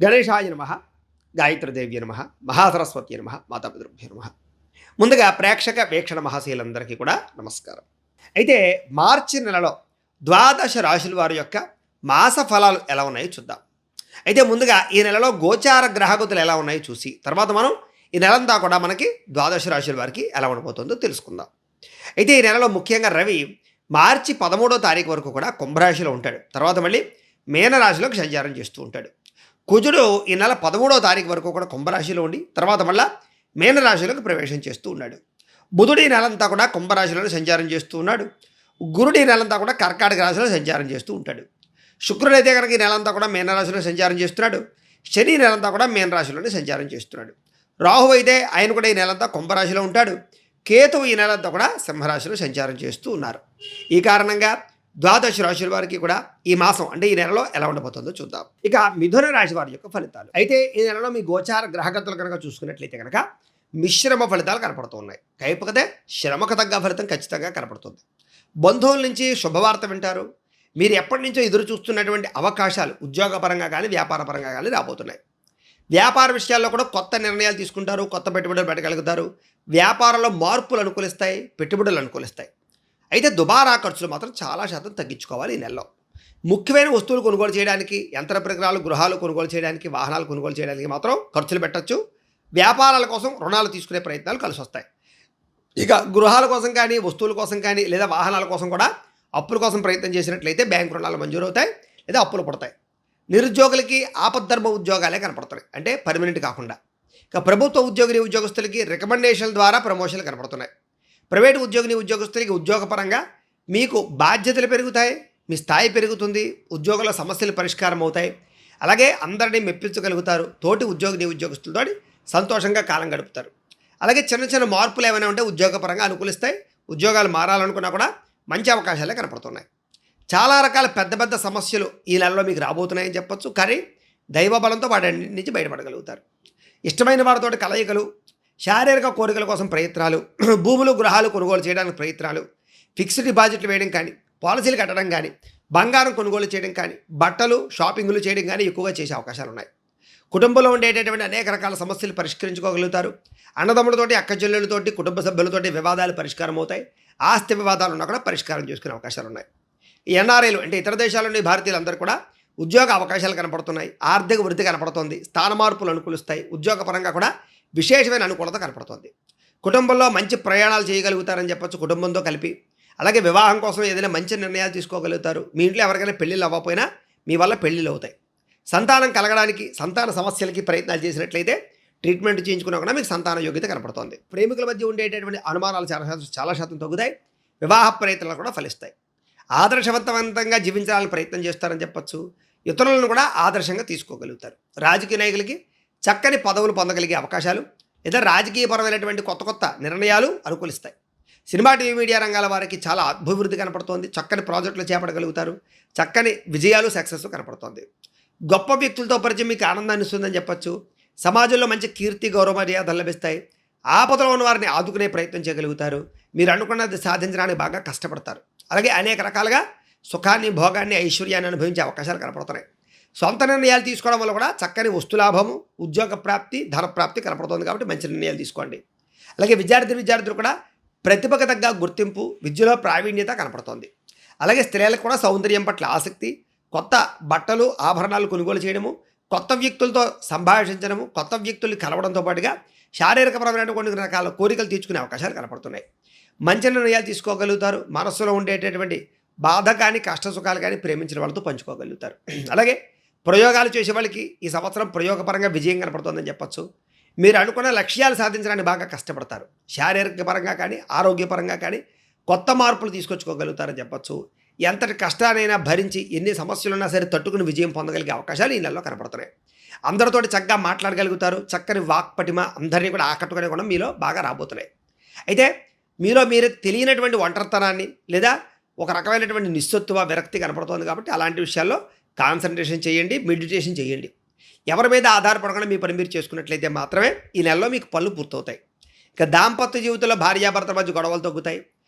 గణేశాయ నమ, గాయత్రీదేవ్య నమ, మహాసరస్వతి నమ, మాతాపితృభ్యో నమ. ముందుగా ప్రేక్షక వీక్షణ మహాశీలందరికీ కూడా నమస్కారం. అయితే మార్చి నెలలో ద్వాదశ రాశుల వారి యొక్క మాస ఫలాలు ఎలా ఉన్నాయో చూద్దాం. అయితే ముందుగా ఈ నెలలో గోచార గ్రహగతులు ఎలా ఉన్నాయో చూసి తర్వాత మనం ఈ నెలంతా కూడా మనకి ద్వాదశ రాశుల వారికి ఎలా ఉండబోతుందో తెలుసుకుందాం. అయితే ఈ నెలలో ముఖ్యంగా రవి మార్చి 13వ తారీఖు వరకు కూడా కుంభరాశిలో ఉంటాడు. తర్వాత మళ్ళీ మీనరాశిలోకి సంచారం చేస్తూ ఉంటాడు. కుజుడు ఈ నెల 13వ తారీఖు వరకు కూడా కుంభరాశిలో ఉండి తర్వాత మళ్ళీ మీనరాశిలోకి ప్రవేశం చేస్తూ ఉన్నాడు. బుధుడు ఈ నెలంతా కూడా కుంభరాశిలో సంచారం చేస్తూ ఉన్నాడు. గురుడు ఈ నెలంతా కూడా కర్కాటక రాశిలో సంచారం చేస్తూ ఉంటాడు. శుక్రుడు అయితే కనుక ఈ నెలంతా కూడా మీనరాశిలో సంచారం చేస్తున్నాడు. శని ఈ నెలంతా కూడా మీనరాశిలోనే సంచారం చేస్తున్నాడు. రాహు అయితే ఆయన కూడా ఈ నెలంతా కుంభరాశిలో ఉంటాడు. కేతువు ఈ నెలంతా కూడా సింహరాశిలో సంచారం చేస్తూ ఉన్నారు. ఈ కారణంగా ద్వాదశ రాశుల వారికి కూడా ఈ మాసం అంటే ఈ నెలలో ఎలా ఉండబోతుందో చూద్దాం. ఇక మిథున రాశి వారి యొక్క ఫలితాలు. అయితే ఈ నెలలో మీ గోచార గ్రహగతులు కనుక చూసుకున్నట్లయితే కనుక మిశ్రమ ఫలితాలు కనపడుతూ ఉన్నాయి. కాకపోతే శ్రమకు తగ్గ ఫలితం ఖచ్చితంగా కనపడుతుంది. బంధువుల నుంచి శుభవార్త వింటారు. మీరు ఎప్పటి నుంచో ఎదురు చూస్తున్నటువంటి అవకాశాలు ఉద్యోగపరంగా కానీ వ్యాపారపరంగా కానీ రాబోతున్నాయి. వ్యాపార విషయాల్లో కూడా కొత్త నిర్ణయాలు తీసుకుంటారు. కొత్త పెట్టుబడులు పెట్టగలుగుతారు. వ్యాపారంలో మార్పులు అనుకూలిస్తాయి. పెట్టుబడులు అనుకూలిస్తాయి. అయితే దుబారా ఖర్చులు మాత్రం చాలా శాతం తగ్గించుకోవాలి ఈ నెలలో. ముఖ్యమైన వస్తువులు కొనుగోలు చేయడానికి, యంత్ర పరికరాలు, గృహాలు కొనుగోలు చేయడానికి, వాహనాలు కొనుగోలు చేయడానికి మాత్రం ఖర్చులు పెట్టచ్చు. వ్యాపారాల కోసం రుణాలు తీసుకునే ప్రయత్నాలు కలిసి వస్తాయి. ఇక గృహాల కోసం కానీ, వస్తువుల కోసం కానీ లేదా వాహనాల కోసం కూడా అప్పుల కోసం ప్రయత్నం చేసినట్లయితే బ్యాంకు రుణాలు మంజూరు అవుతాయి లేదా అప్పులు పడతాయి. నిరుద్యోగులకి ఆపద్ధర్మ ఉద్యోగాలే కనపడుతున్నాయి, అంటే పర్మనెంట్ కాకుండా. ఇక ప్రభుత్వ ఉద్యోగస్తులకి రికమెండేషన్ల ద్వారా ప్రమోషన్లు కనపడుతున్నాయి. ప్రైవేటు ఉద్యోగస్తులకి ఉద్యోగపరంగా మీకు బాధ్యతలు పెరుగుతాయి, మీ స్థాయి పెరుగుతుంది, ఉద్యోగుల సమస్యలు పరిష్కారం అవుతాయి. అలాగే అందరినీ మెప్పించగలుగుతారు. తోటి ఉద్యోగస్తులతో సంతోషంగా కాలం గడుపుతారు. అలాగే చిన్న చిన్న మార్పులు ఏమైనా ఉంటే ఉద్యోగపరంగా అనుకూలిస్తాయి. ఉద్యోగాలు మారాలనుకున్నా కూడా మంచి అవకాశాలే కనపడుతున్నాయి. చాలా రకాల పెద్ద పెద్ద సమస్యలు ఈ నెలలో మీకు రాబోతున్నాయని చెప్పొచ్చు. కానీ దైవబలంతో వాటి నుంచి బయటపడగలుగుతారు. ఇష్టమైన వారితో కలయికలు, శారీరక కోరికల కోసం ప్రయత్నాలు, భూములు గృహాలు కొనుగోలు చేయడానికి ప్రయత్నాలు, ఫిక్స్డ్ డిపాజిట్లు వేయడం కానీ, పాలసీలు కట్టడం కానీ, బంగారం కొనుగోలు చేయడం కానీ, బట్టలు షాపింగ్లు చేయడం కానీ ఎక్కువగా చేసే అవకాశాలు ఉన్నాయి. కుటుంబంలో ఉండేటటువంటి అనేక రకాల సమస్యలు పరిష్కరించుకోగలుగుతారు. అన్నదమ్ములతోటి, అక్కచెల్లెలతోటి, కుటుంబ సభ్యులతోటి వివాదాలు పరిష్కారం అవుతాయి. ఆస్తి వివాదాలు ఉన్నా కూడా పరిష్కారం చేసుకునే అవకాశాలు ఉన్నాయి. ఈ ఎన్ఆర్ఐలు అంటే ఇతర దేశాల నుండి భారతీయులందరూ కూడా ఉద్యోగ అవకాశాలు కనపడుతున్నాయి. ఆర్థిక వృద్ధి కనపడుతుంది. స్థాన మార్పులు అనుకూలిస్తాయి. ఉద్యోగపరంగా కూడా విశేషమైన అనుకూలత కనపడుతుంది. కుటుంబంలో మంచి ప్రయాణాలు చేయగలుగుతారని చెప్పొచ్చు కుటుంబంతో కలిపి. అలాగే వివాహం కోసం ఏదైనా మంచి నిర్ణయాలు తీసుకోగలుగుతారు. మీ ఇంట్లో ఎవరికైనా పెళ్ళిళ్ళు అవ్వకపోయినా మీ వల్ల పెళ్ళిళ్ళు అవుతాయి. సంతానం కలగడానికి, సంతాన సమస్యలకి ప్రయత్నాలు చేసినట్లయితే ట్రీట్మెంట్ చేయించుకున్నా కూడా మీకు సంతాన యోగ్యత కనపడుతుంది. ప్రేమికుల మధ్య ఉండేటటువంటి అనుమానాలు చాలా శాతం తగ్గుతాయి. వివాహ ప్రయత్నాలు కూడా ఫలిస్తాయి. ఆదర్శవంతంగా జీవించాలని ప్రయత్నం చేస్తారని చెప్పొచ్చు. ఇతరులను కూడా ఆదర్శంగా తీసుకోగలుగుతారు. రాజకీయ నాయకులకి చక్కని పదవులు పొందగలిగే అవకాశాలు లేదా రాజకీయపరమైనటువంటి కొత్త నిర్ణయాలు అనుకూలిస్తాయి. సినిమా, టీవీ, మీడియా రంగాల వారికి చాలా అభివృద్ధి కనపడుతోంది. చక్కని ప్రాజెక్టులు చేపట్టగలుగుతారు. చక్కని విజయాలు, సక్సెస్ కనపడుతోంది. గొప్ప వ్యక్తులతో పరిచయం మీకు ఆనందాన్ని ఇస్తుందని చెప్పొచ్చు. సమాజంలో మంచి కీర్తి, గౌరవ మర్యాదలు లభిస్తాయి. ఆపదలో ఉన్న వారిని ఆదుకునే ప్రయత్నం చేయగలుగుతారు. మీరు అనుకున్నది సాధించడానికి బాగా కష్టపడతారు. అలాగే అనేక రకాలుగా సుఖాన్ని, భోగాన్ని, ఐశ్వర్యాన్ని అనుభవించే అవకాశాలు కనపడుతున్నాయి. సొంత నిర్ణయాలు తీసుకోవడం వల్ల కూడా చక్కని వస్తులాభము, ఉద్యోగ ప్రాప్తి, ధనప్రాప్తి కనపడుతుంది. కాబట్టి మంచి నిర్ణయాలు తీసుకోండి. అలాగే విద్యార్థులు కూడా ప్రతిభకు తగ్గ గుర్తింపు, విద్యలో ప్రావీణ్యత కనపడుతోంది. అలాగే స్త్రీలకు కూడా సౌందర్యం పట్ల ఆసక్తి, కొత్త బట్టలు, ఆభరణాలు కొనుగోలు చేయడము, కొత్త వ్యక్తులతో సంభాషించడము, కొత్త వ్యక్తుల్ని కలవడంతో పాటుగా శారీరకపరమైన కొన్ని రకాల కోరికలు తీర్చుకునే అవకాశాలు కనపడుతున్నాయి. మంచి నిర్ణయాలు తీసుకోగలుగుతారు. మనస్సులో ఉండేటటువంటి బాధ కానీ, కష్ట సుఖాలు కానీ ప్రేమించిన వాళ్ళతో పంచుకోగలుగుతారు. అలాగే ప్రయోగాలు చేసే వాళ్ళకి ఈ సంవత్సరం ప్రయోగపరంగా విజయం కనపడుతుందని చెప్పొచ్చు. మీరు అనుకున్న లక్ష్యాలు సాధించడానికి బాగా కష్టపడతారు. శారీరక పరంగా కానీ, ఆరోగ్యపరంగా కానీ కొత్త మార్పులు తీసుకొచ్చుకోగలుగుతారని చెప్పొచ్చు. ఎంతటి కష్టానైనా భరించి, ఎన్ని సమస్యలున్నా సరే తట్టుకుని విజయం పొందగలిగే అవకాశాలు ఈ నెలలో కనపడుతున్నాయి. అందరితోటి చక్కగా మాట్లాడగలుగుతారు. చక్కని వాక్పటిమ అందరినీ కూడా ఆకట్టుకునే కూడా మీలో బాగా రాబోతున్నాయి. అయితే మీలో మీరు తెలియనటువంటి ఒంటరితనాన్ని లేదా ఒక రకమైనటువంటి నిస్సత్తువ, విరక్తి కనపడుతోంది. కాబట్టి అలాంటి విషయాల్లో కాన్సన్ట్రేషన్ చేయండి, మెడిటేషన్ చేయండి. ఎవరి మీద ఆధారపడకుండా మీ పని మీరు చేసుకున్నట్లయితే మాత్రమే ఈ నెలలో మీకు పనులు పూర్తవుతాయి. ఇక దాంపత్య జీవితంలో భార్యాభర్తల మధ్య గొడవలు తగ్గుతాయి.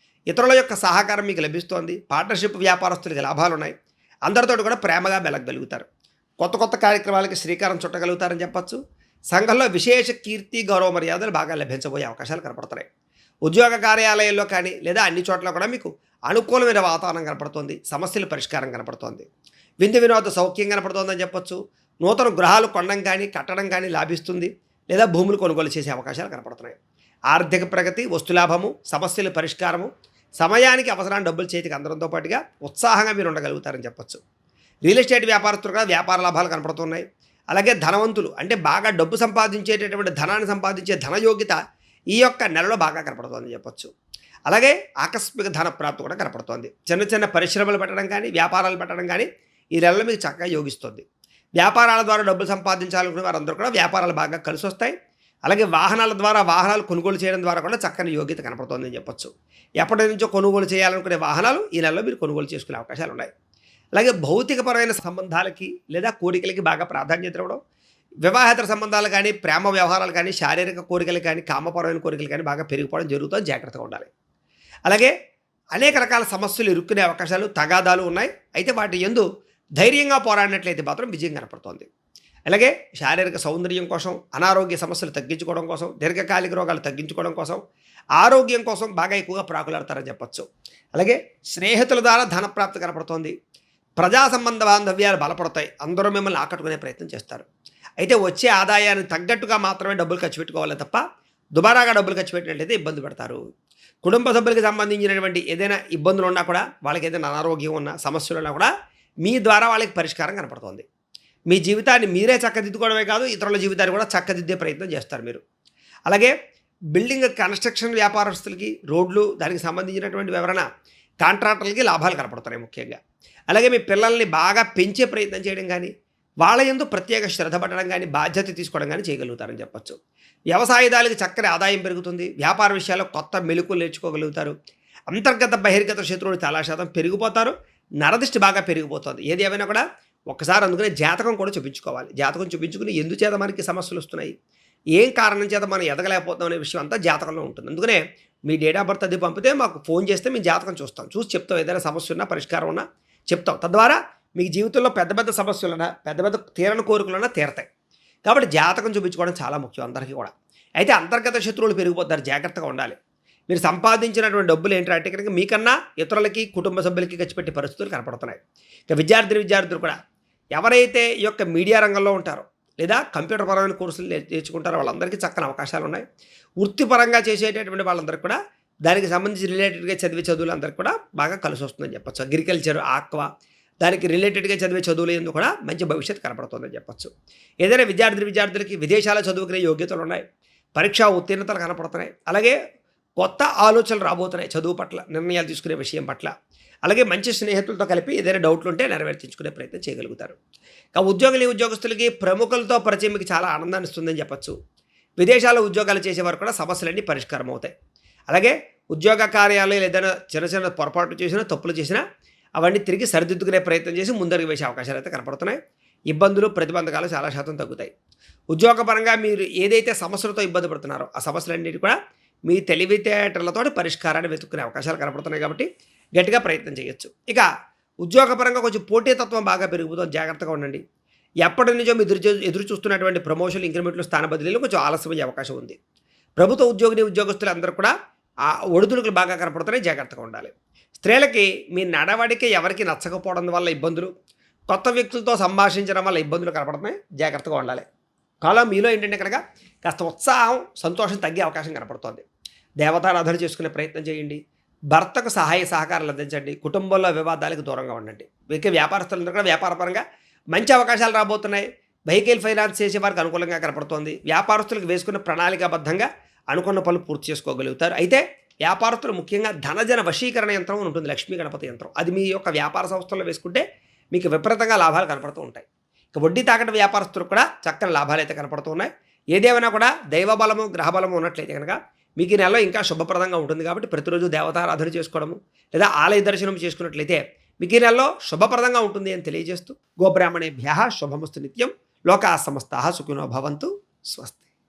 ఇతరుల యొక్క సహకారం మీకు లభిస్తోంది. పార్ట్నర్షిప్ వ్యాపారస్తులకి లాభాలు ఉన్నాయి. అందరితో కూడా ప్రేమగా మెలగగలుగుతారు. కొత్త కొత్త కార్యక్రమాలకి శ్రీకారం చుట్టగలుగుతారని చెప్పొచ్చు. సంఘంలో విశేష కీర్తి గౌరవ మర్యాదలు బాగా లభించబోయే అవకాశాలు కనపడుతున్నాయి. ఉద్యోగ కార్యాలయాల్లో కానీ లేదా అన్ని చోట్ల కూడా మీకు అనుకూలమైన వాతావరణం కనపడుతుంది. సమస్యల పరిష్కారం కనపడుతోంది. విందు వినోద సౌఖ్యం కనపడుతోందని చెప్పొచ్చు. నూతన గృహాలు కొనడం కానీ కట్టడం కానీ లాభిస్తుంది. లేదా భూములు కొనుగోలు చేసే అవకాశాలు కనపడుతున్నాయి. ఆర్థిక ప్రగతి, వస్తులాభము, సమస్యల పరిష్కారము, సమయానికి అవసరాన్ని డబ్బులు చేతికి అందడంతో పాటుగా ఉత్సాహంగా మీరు ఉండగలుగుతారని చెప్పొచ్చు. రియల్ ఎస్టేట్ వ్యాపారస్తులు కూడా వ్యాపార లాభాలు కనపడుతున్నాయి. అలాగే ధనవంతులు అంటే బాగా డబ్బు సంపాదించేటటువంటి ధనాన్ని సంపాదించే ధనయోగ్యత ఈ యొక్క నెలలో బాగా కనపడుతుందని చెప్పొచ్చు. అలాగే ఆకస్మిక ధన ప్రాప్తి కూడా కనపడుతోంది. చిన్న చిన్న పరిశ్రమలు పెట్టడం కానీ వ్యాపారాలు పెట్టడం కానీ ఈ నెలలో మీకు చక్కగా యోగిస్తుంది. వ్యాపారాల ద్వారా డబ్బులు సంపాదించాలనుకునే వారందరూ కూడా వ్యాపారాలు బాగా కలిసి వస్తాయి. అలాగే వాహనాల ద్వారా వాహనాలు కొనుగోలు చేయడం ద్వారా కూడా చక్కని యోగ్యత కనపడుతోందని చెప్పొచ్చు. ఎప్పటి నుంచో కొనుగోలు చేయాలనుకునే వాహనాలు ఈ నెలలో మీరు కొనుగోలు చేసుకునే అవకాశాలు ఉన్నాయి. అలాగే భౌతికపరమైన సంబంధాలకి లేదా కోరికలకి బాగా ప్రాధాన్యత ఇవ్వడం, వివాహేతర సంబంధాలు కానీ ప్రేమ వ్యవహారాలు కానీ శారీరక కోరికలు కానీ కామపరమైన కోరికలు కానీ బాగా పెరిగిపోవడం జరుగుతుంది. జాగ్రత్తగా ఉండాలి. అలాగే అనేక రకాల సమస్యలు ఇరుక్కునే అవకాశాలు తగాదాలు ఉన్నాయి. అయితే వాటి యందు ధైర్యంగా పోరాడినట్లయితే మాత్రం విజయం కనపడుతోంది. అలాగే శారీరక సౌందర్యం కోసం, అనారోగ్య సమస్యలు తగ్గించుకోవడం కోసం, దీర్ఘకాలిక రోగాలు తగ్గించుకోవడం కోసం, ఆరోగ్యం కోసం బాగా ఎక్కువగా ప్రాకులాడతారని చెప్పొచ్చు. అలాగే స్నేహితుల ద్వారా ధనప్రాప్తి కనపడుతోంది. ప్రజా సంబంధ బాంధవ్యాలు బలపడతాయి. అందరూ మిమ్మల్ని ఆకట్టుకునే ప్రయత్నం చేస్తారు. అయితే వచ్చే ఆదాయానికి తగ్గట్టుగా మాత్రమే డబ్బులు ఖర్చు పెట్టుకోవాలి తప్ప దుబారాగా డబ్బులు ఖర్చు పెట్టినట్లయితే ఇబ్బంది పడతారు. కుటుంబ సభ్యులకు సంబంధించినటువంటి ఏదైనా ఇబ్బందులు ఉన్నా కూడా, వాళ్ళకి ఏదైనా అనారోగ్యం ఉన్నా, సమస్యలు ఉన్నా కూడా మీ ద్వారా వాళ్ళకి పరిష్కారం కనపడుతోంది. మీ జీవితాన్ని మీరే చక్కదిద్దుకోవడమే కాదు, ఇతరుల జీవితాన్ని కూడా చక్కదిద్దే ప్రయత్నం చేస్తారు మీరు. అలాగే బిల్డింగ్ కన్స్ట్రక్షన్ వ్యాపారస్తులకి, రోడ్లు దానికి సంబంధించినటువంటి వివరణ కాంట్రాక్టర్లకి లాభాలు కనపడుతున్నాయి ముఖ్యంగా. అలాగే మీ పిల్లల్ని బాగా పెంచే ప్రయత్నం చేయడం కానీ, వాళ్ళ యందు ప్రత్యేక శ్రద్ధ పడడం కానీ, బాధ్యత తీసుకోవడం కానీ చేయగలుగుతారని చెప్పొచ్చు. వ్యవసాయదారులకు చక్కని ఆదాయం పెరుగుతుంది. వ్యాపార విషయాల్లో కొత్త మెలకువలు నేర్చుకోగలుగుతారు. అంతర్గత బహిర్గత శత్రువులు చాలా శాతం పెరిగిపోతారు. నరదిష్టి బాగా పెరిగిపోతుంది. ఏది ఏమైనా కూడా ఒక్కసారి అందుకనే జాతకం కూడా చూపించుకోవాలి. జాతకం చూపించుకుని ఎందుచేత మనకి సమస్యలు వస్తున్నాయి, ఏం కారణం చేత మనం ఎదగలేకపోతాం అనే విషయం అంతా జాతకంలో ఉంటుంది. అందుకనే మీ డేట్ ఆఫ్ బర్త్ అది పంపితే మాకు ఫోన్ చేస్తే మేము జాతకం చూస్తాం, చూసి చెప్తాం. ఏదైనా సమస్య ఉన్నా పరిష్కారం ఉన్నా చెప్తాం. తద్వారా మీకు జీవితంలో పెద్ద పెద్ద సమస్యలున్నా, పెద్ద పెద్ద తీరని కోరికలున్నా తీరతాయి. కాబట్టి జాతకం చూపించుకోవడం చాలా ముఖ్యం అందరికీ కూడా. అయితే అంతర్గత శత్రువులు పెరిగిపోతారు, జాగ్రత్తగా ఉండాలి. మీరు సంపాదించినటువంటి డబ్బులు ఏంటంటే కనుక మీకన్నా ఇతరులకి, కుటుంబ సభ్యులకి ఖర్చు పెట్టే పరిస్థితులు కనపడుతున్నాయి. ఇక విద్యార్థులు కూడా ఎవరైతే ఈ యొక్క మీడియా రంగంలో ఉంటారో లేదా కంప్యూటర్ పరమైన కోర్సులు నేర్చుకుంటారో వాళ్ళందరికీ చక్కని అవకాశాలు ఉన్నాయి. వృత్తిపరంగా చేసేటటువంటి వాళ్ళందరికీ కూడా దానికి సంబంధించి రిలేటెడ్గా చదివే చదువులు అందరికీ కూడా బాగా కలిసి వస్తుందని చెప్పొచ్చు. అగ్రికల్చర్, ఆక్వా దానికి రిలేటెడ్గా చదివే చదువులు ఎందుకు కూడా మంచి భవిష్యత్తు కనపడుతుందని చెప్పొచ్చు. ఏదైనా విద్యార్థులకి విదేశాల చదువుకునే యోగ్యతలు ఉన్నాయి. పరీక్షా ఉత్తీర్ణతలు కనపడుతున్నాయి. అలాగే కొత్త ఆలోచనలు రాబోతున్నాయి చదువు పట్ల, నిర్ణయాలు తీసుకునే విషయం పట్ల. అలాగే మంచి స్నేహితులతో కలిపి ఏదైనా డౌట్లు ఉంటే నెరవేర్చుకునే ప్రయత్నం చేయగలుగుతారు. ఉద్యోగస్తులకి ప్రముఖులతో పరిచయం మీకు చాలా ఆనందాన్ని ఇస్తుందని చెప్పొచ్చు. విదేశాల్లో ఉద్యోగాలు చేసేవారు కూడా సమస్యలన్నీ పరిష్కారం అవుతాయి. అలాగే ఉద్యోగ కార్యాలయాలు ఏదైనా చిన్న చిన్న పొరపాట్లు చేసినా, తప్పులు చేసినా అవన్నీ తిరిగి సరిదిద్దుకునే ప్రయత్నం చేసి ముందరికి వేసే అవకాశాలు అయితే కనపడుతున్నాయి. ఇబ్బందులు, ప్రతిబంధకాలు చాలా శాతం తగ్గుతాయి. ఉద్యోగపరంగా మీరు ఏదైతే సమస్యలతో ఇబ్బంది పడుతున్నారో ఆ సమస్యలన్నిటి కూడా మీ తెలివితేటలతో పరిష్కారాన్ని వెతుక్కునే అవకాశాలు కనపడుతున్నాయి. కాబట్టి గట్టిగా ప్రయత్నం చేయొచ్చు. ఇక ఉద్యోగపరంగా కొంచెం పోటీతత్వం బాగా పెరిగిపోతుంది, జాగ్రత్తగా ఉండండి. ఎప్పటి నుంచో మీరు ఎదురు చూస్తున్నటువంటి ప్రమోషన్లు, ఇంక్రిమెంట్లు, స్థాన బదిలీలు కొంచెం ఆలస్యమయ్యే అవకాశం ఉంది. ప్రభుత్వ ఉద్యోగులు అందరూ కూడా ఆ ఒడిదుడుకులు బాగా కనపడుతున్నాయి, జాగ్రత్తగా ఉండాలి. స్త్రీలకి మీ నడవడిక ఎవరికి నచ్చకపోవడం వల్ల ఇబ్బందులు, కొత్త వ్యక్తులతో సంభాషించడం వల్ల ఇబ్బందులు కనపడుతున్నాయి, జాగ్రత్తగా ఉండాలి. కాలం మీలో ఏంటంటే కనుక కాస్త ఉత్సాహం, సంతోషం తగ్గే అవకాశం కనపడుతోంది. దేవతారాధన చేసుకునే ప్రయత్నం చేయండి. భర్తకు సహాయ సహకారాలు అందించండి. కుటుంబంలో వివాదాలకు దూరంగా ఉండండి. వీకే వ్యాపారస్తులందరూ కూడా వ్యాపారపరంగా మంచి అవకాశాలు రాబోతున్నాయి. వెహికల్ ఫైనాన్స్ చేసే వారికి అనుకూలంగా కనపడుతోంది. వ్యాపారస్తులకు వేసుకున్న ప్రణాళికాబద్ధంగా అనుకున్న పనులు పూర్తి చేసుకోగలుగుతారు. అయితే వ్యాపారస్తులు ముఖ్యంగా ధనజన వశీకరణ యంత్రం ఉంటుంది, లక్ష్మీ గణపతి యంత్రం. అది మీ యొక్క వ్యాపార సంస్థల్లో వేసుకుంటే మీకు విపరీతంగా లాభాలు కనపడుతూ ఉంటాయి. ఇక వడ్డీ తాకట్టు వ్యాపారస్తులకు కూడా చక్కని లాభాలు అయితే కనపడుతూ ఉన్నాయి. ఏదేమైనా కూడా దైవబలము, గ్రహబలము ఉన్నట్లయితే కనుక మీకు ఈ నెలలో ఇంకా శుభప్రదంగా ఉంటుంది. కాబట్టి ప్రతిరోజు దేవతారాధన చేసుకోవడము లేదా ఆలయ దర్శనం చేసుకున్నట్లయితే మీకు ఈ నెలలో శుభప్రదంగా ఉంటుంది అని తెలియజేస్తూ, గోబ్రాహ్మణేభ్యః శుభమస్తు నిత్యం. లోకా సమస్తాః సుఖినో భవంతు. స్వస్తి.